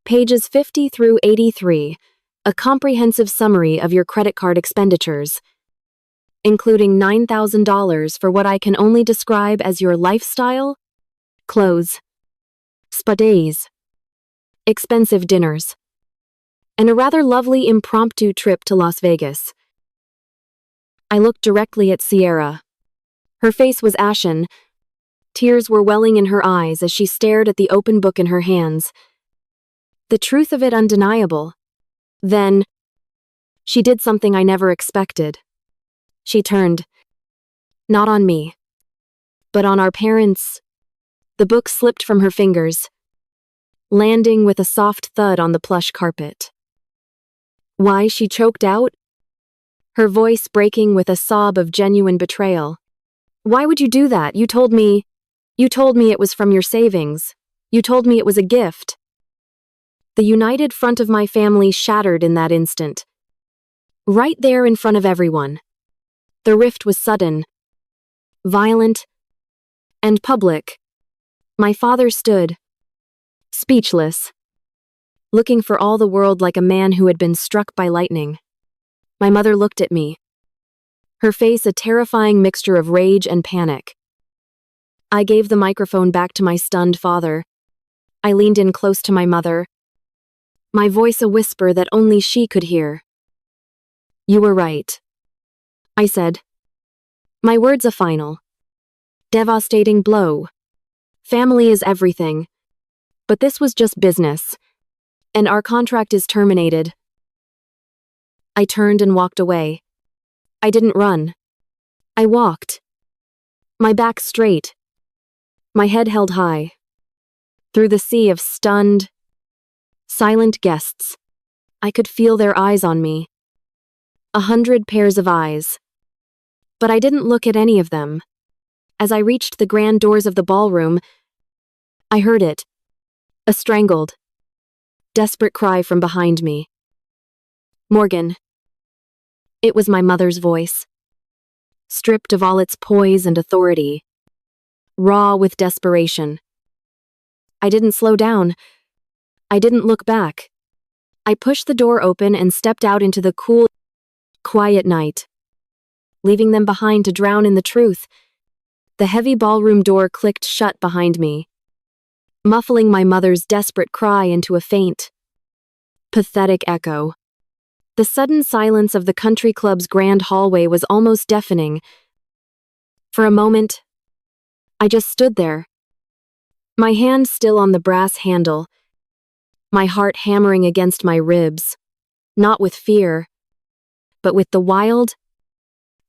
pages 50 through 83, a comprehensive summary of your credit card expenditures, including $9,000 for what I can only describe as your lifestyle, clothes, spa days, expensive dinners, and a rather lovely impromptu trip to Las Vegas. I looked directly at Sierra. Her face was ashen. Tears were welling in her eyes as she stared at the open book in her hands. The truth of it undeniable. Then, she did something I never expected. She turned. Not on me, but on our parents. The book slipped from her fingers, landing with a soft thud on the plush carpet. Why, she choked out, her voice breaking with a sob of genuine betrayal. Why would you do that? You told me it was from your savings. You told me it was a gift. The united front of my family shattered in that instant. Right there in front of everyone. The rift was sudden, violent, and public. My father stood, speechless, looking for all the world like a man who had been struck by lightning. My mother looked at me, her face a terrifying mixture of rage and panic. I gave the microphone back to my stunned father. I leaned in close to my mother, my voice a whisper that only she could hear. You were right, I said. My words a final, devastating blow. Family is everything. But this was just business, and our contract is terminated. I turned and walked away. I didn't run. I walked. My back straight. My head held high. Through the sea of stunned, silent guests, I could feel their eyes on me. 100 pairs of eyes. But I didn't look at any of them. As I reached the grand doors of the ballroom, I heard it. A strangled, desperate cry from behind me. Morgan. It was my mother's voice. Stripped of all its poise and authority. Raw with desperation. I didn't slow down. I didn't look back. I pushed the door open and stepped out into the cool, quiet night, leaving them behind to drown in the truth. The heavy ballroom door clicked shut behind me, muffling my mother's desperate cry into a faint, pathetic echo. The sudden silence of the country club's grand hallway was almost deafening. For a moment, I just stood there, my hand still on the brass handle, my heart hammering against my ribs, not with fear, but with the wild,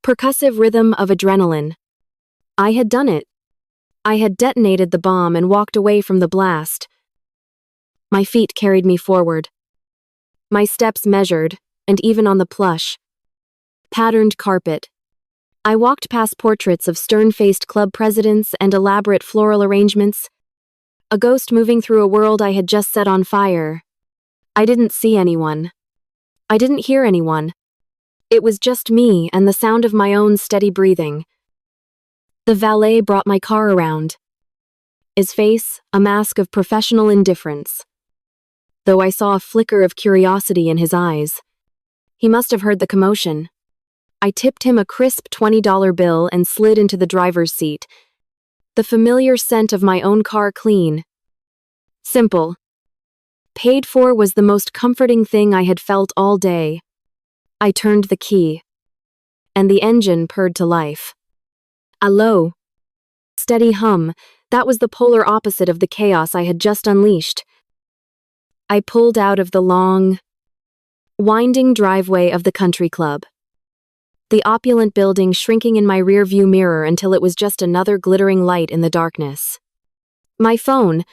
percussive rhythm of adrenaline. I had done it. I had detonated the bomb and walked away from the blast. My feet carried me forward. My steps measured, and even on the plush, patterned carpet. I walked past portraits of stern-faced club presidents and elaborate floral arrangements, a ghost moving through a world I had just set on fire. I didn't see anyone. I didn't hear anyone. It was just me and the sound of my own steady breathing. The valet brought my car around, his face a mask of professional indifference, though I saw a flicker of curiosity in his eyes. He must have heard the commotion. I tipped him a crisp $20 bill and slid into the driver's seat, the familiar scent of my own car clean, simple, paid for was the most comforting thing I had felt all day. I turned the key, and the engine purred to life. A low, steady hum, that was the polar opposite of the chaos I had just unleashed. I pulled out of the long, winding driveway of the country club, the opulent building shrinking in my rearview mirror until it was just another glittering light in the darkness. My phone,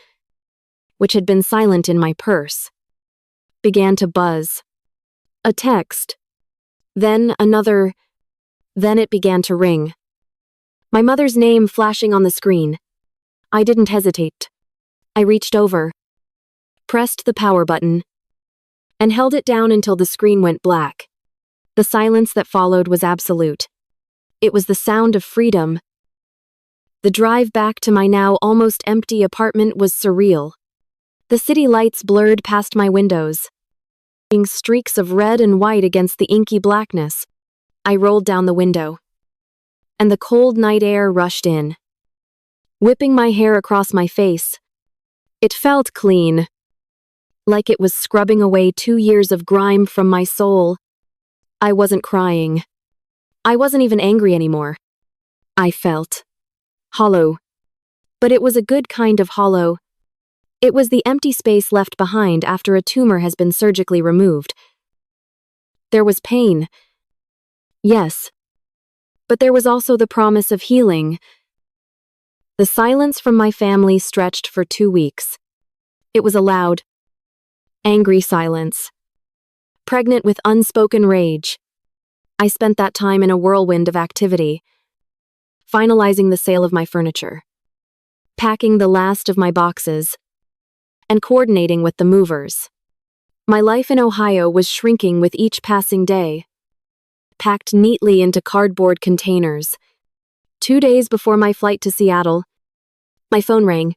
which had been silent in my purse, began to buzz. A text, then another, then it began to ring. My mother's name flashing on the screen. I didn't hesitate. I reached over, pressed the power button, and held it down until the screen went black. The silence that followed was absolute. It was the sound of freedom. The drive back to my now almost empty apartment was surreal. The city lights blurred past my windows, leaving streaks of red and white against the inky blackness. I rolled down the window, and the cold night air rushed in, whipping my hair across my face. It felt clean, like it was scrubbing away 2 years of grime from my soul. I wasn't crying. I wasn't even angry anymore. I felt hollow. But it was a good kind of hollow. It was the empty space left behind after a tumor has been surgically removed. There was pain. Yes. But there was also the promise of healing. The silence from my family stretched for 2 weeks. It was a loud, angry silence, pregnant with unspoken rage. I spent that time in a whirlwind of activity, finalizing the sale of my furniture, packing the last of my boxes, and coordinating with the movers. My life in Ohio was shrinking with each passing day, packed neatly into cardboard containers. 2 days before my flight to Seattle, my phone rang.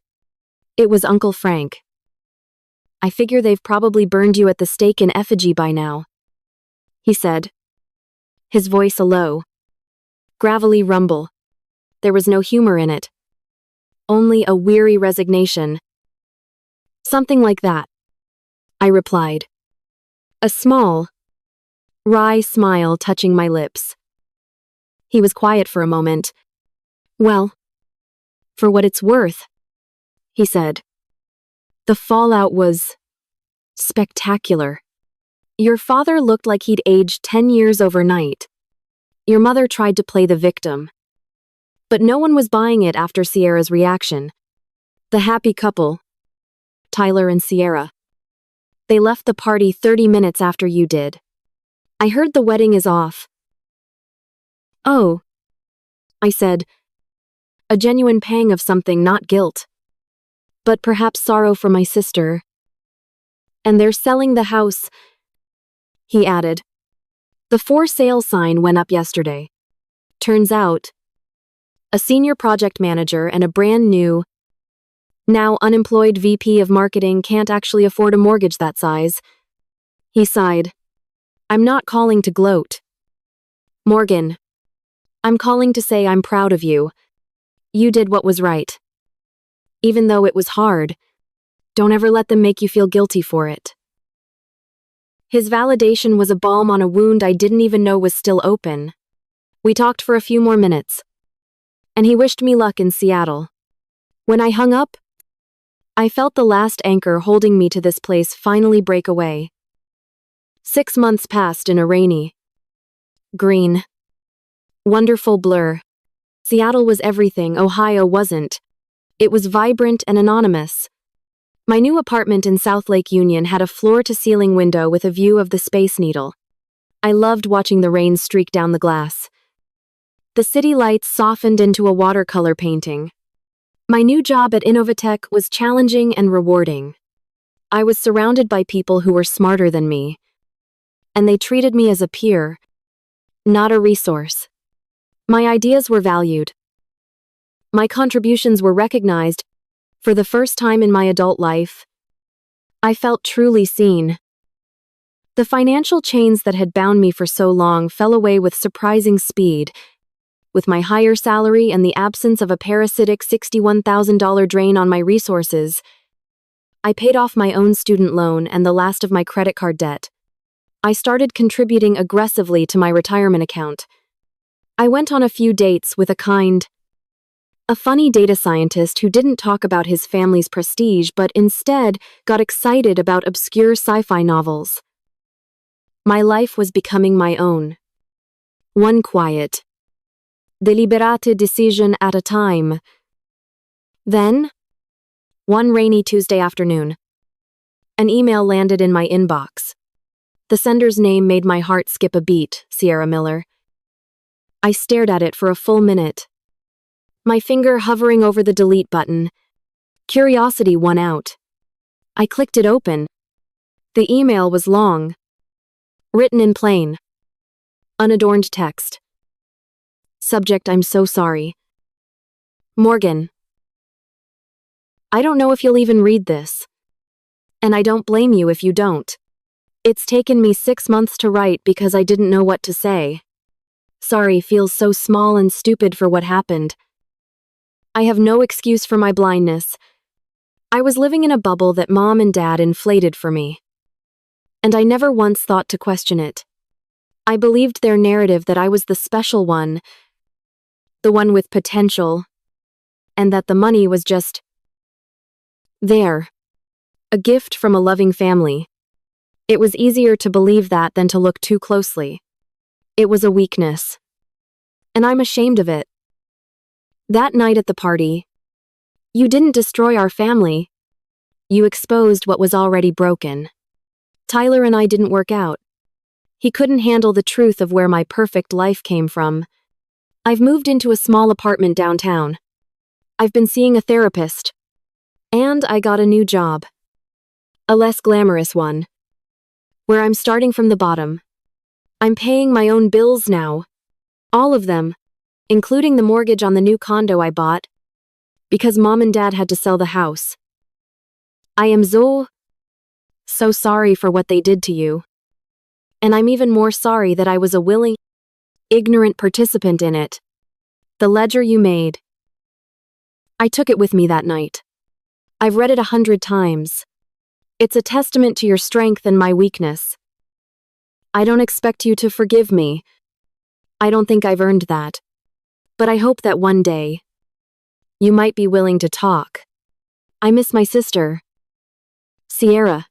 It was Uncle Frank. I figure they've probably burned you at the stake in effigy by now, he said, his voice a low, gravelly rumble. There was no humor in it, only a weary resignation. Something like that, I replied, a small, wry smile touching my lips. He was quiet for a moment. Well, for what it's worth, he said. The fallout was spectacular. Your father looked like he'd aged 10 years overnight. Your mother tried to play the victim. But no one was buying it after Sierra's reaction. The happy couple, Tyler and Sierra. They left the party 30 minutes after you did. I heard the wedding is off. Oh, I said, a genuine pang of something, not guilt, but perhaps sorrow for my sister. And they're selling the house, he added. The for sale sign went up yesterday. Turns out, a senior project manager and a brand new, now unemployed VP of marketing can't actually afford a mortgage that size. He sighed. I'm not calling to gloat, Morgan. I'm calling to say I'm proud of you. You did what was right. Even though it was hard, don't ever let them make you feel guilty for it. His validation was a balm on a wound I didn't even know was still open. We talked for a few more minutes, and he wished me luck in Seattle. When I hung up, I felt the last anchor holding me to this place finally break away. 6 months passed in a rainy, green, wonderful blur. Seattle was everything Ohio wasn't. It was vibrant and anonymous. My new apartment in South Lake Union had a floor-to-ceiling window with a view of the Space Needle. I loved watching the rain streak down the glass. The city lights softened into a watercolor painting. My new job at Innovatech was challenging and rewarding. I was surrounded by people who were smarter than me, and they treated me as a peer, not a resource. My ideas were valued. My contributions were recognized. For the first time in my adult life, I felt truly seen. The financial chains that had bound me for so long fell away with surprising speed. With my higher salary and the absence of a parasitic $61,000 drain on my resources, I paid off my own student loan and the last of my credit card debt. I started contributing aggressively to my retirement account. I went on a few dates with a funny data scientist who didn't talk about his family's prestige but instead got excited about obscure sci-fi novels. My life was becoming my own. One quiet, deliberate decision at a time. Then, one rainy Tuesday afternoon, an email landed in my inbox. The sender's name made my heart skip a beat, Sierra Miller. I stared at it for a full minute, my finger hovering over the delete button. Curiosity won out. I clicked it open. The email was long, written in plain, unadorned text. Subject: I'm so sorry. Morgan. I don't know if you'll even read this. And I don't blame you if you don't. It's taken me 6 months to write because I didn't know what to say. Sorry feels so small and stupid for what happened. I have no excuse for my blindness. I was living in a bubble that Mom and Dad inflated for me. And I never once thought to question it. I believed their narrative that I was the special one, the one with potential, and that the money was just there. A gift from a loving family. It was easier to believe that than to look too closely. It was a weakness. And I'm ashamed of it. That night at the party, you didn't destroy our family. You exposed what was already broken. Tyler and I didn't work out. He couldn't handle the truth of where my perfect life came from. I've moved into a small apartment downtown. I've been seeing a therapist. And I got a new job. A less glamorous one. Where I'm starting from the bottom. I'm paying my own bills now. All of them. Including the mortgage on the new condo I bought. Because Mom and Dad had to sell the house. I am so sorry for what they did to you. And I'm even more sorry that I was a willing, ignorant participant in it. The ledger you made. I took it with me that night. I've read it 100 times. It's a testament to your strength and my weakness. I don't expect you to forgive me. I don't think I've earned that. But I hope that one day, you might be willing to talk. I miss my sister. Sierra.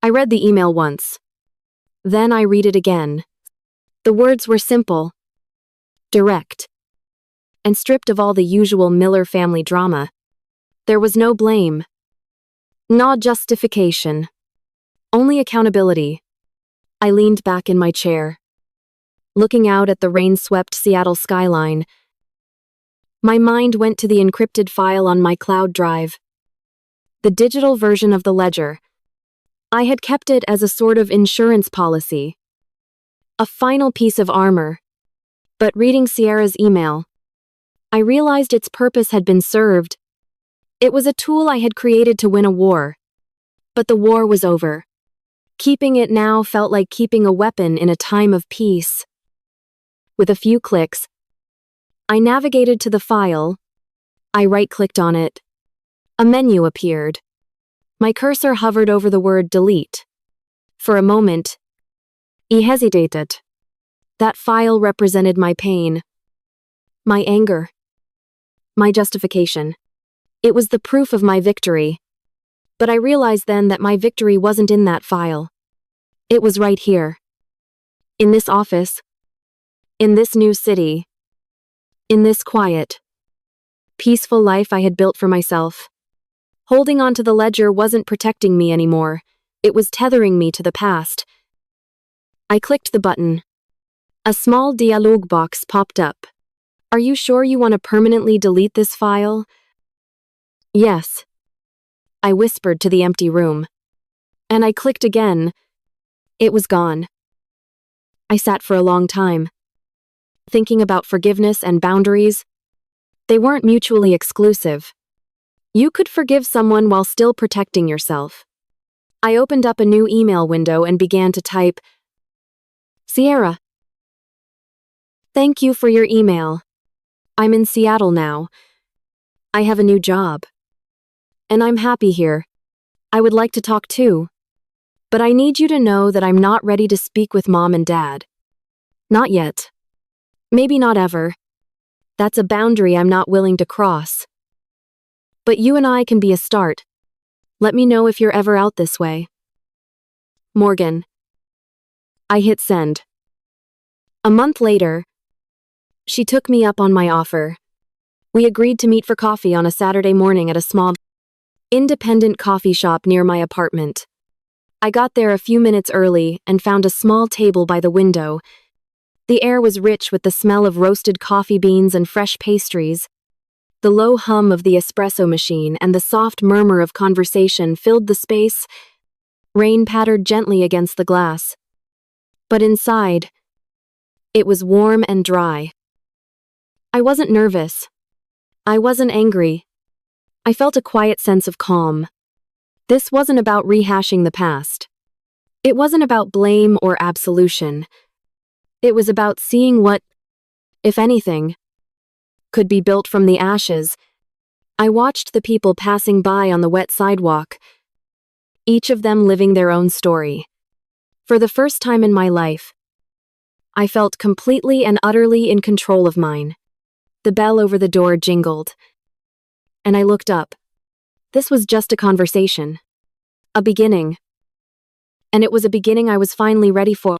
I read the email once. Then I read it again. The words were simple, direct, and stripped of all the usual Miller family drama. There was no blame. No justification. Only accountability. I leaned back in my chair, looking out at the rain-swept Seattle skyline. My mind went to the encrypted file on my cloud drive. The digital version of the ledger. I had kept it as a sort of insurance policy. A final piece of armor. But reading Sierra's email, I realized its purpose had been served. It was a tool I had created to win a war. But the war was over. Keeping it now felt like keeping a weapon in a time of peace. With a few clicks, I navigated to the file. I right-clicked on it. A menu appeared. My cursor hovered over the word delete. For a moment, I hesitated. That file represented my pain, my anger, my justification. It was the proof of my victory. But I realized then that my victory wasn't in that file. It was right here. In this office. In this new city. In this quiet, peaceful life I had built for myself. Holding on to the ledger wasn't protecting me anymore. It was tethering me to the past. I clicked the button. A small dialogue box popped up. Are you sure you want to permanently delete this file? Yes. I whispered to the empty room. And I clicked again. It was gone. I sat for a long time, thinking about forgiveness and boundaries. They weren't mutually exclusive. You could forgive someone while still protecting yourself. I opened up a new email window and began to type, Sierra. Thank you for your email. I'm in Seattle now. I have a new job. And I'm happy here. I would like to talk too. But I need you to know that I'm not ready to speak with Mom and Dad. Not yet. Maybe not ever. That's a boundary I'm not willing to cross. But you and I can be a start. Let me know if you're ever out this way. Morgan. I hit send. A month later, she took me up on my offer. We agreed to meet for coffee on a Saturday morning at a small, independent coffee shop near my apartment. I got there a few minutes early and found a small table by the window. The air was rich with the smell of roasted coffee beans and fresh pastries. The low hum of the espresso machine and the soft murmur of conversation filled the space. Rain pattered gently against the glass. But inside, it was warm and dry. I wasn't nervous. I wasn't angry. I felt a quiet sense of calm. This wasn't about rehashing the past. It wasn't about blame or absolution. It was about seeing what, if anything, could be built from the ashes. I watched the people passing by on the wet sidewalk, each of them living their own story. For the first time in my life, I felt completely and utterly in control of mine. The bell over the door jingled, and I looked up. This was just a conversation. A beginning. And it was a beginning I was finally ready for.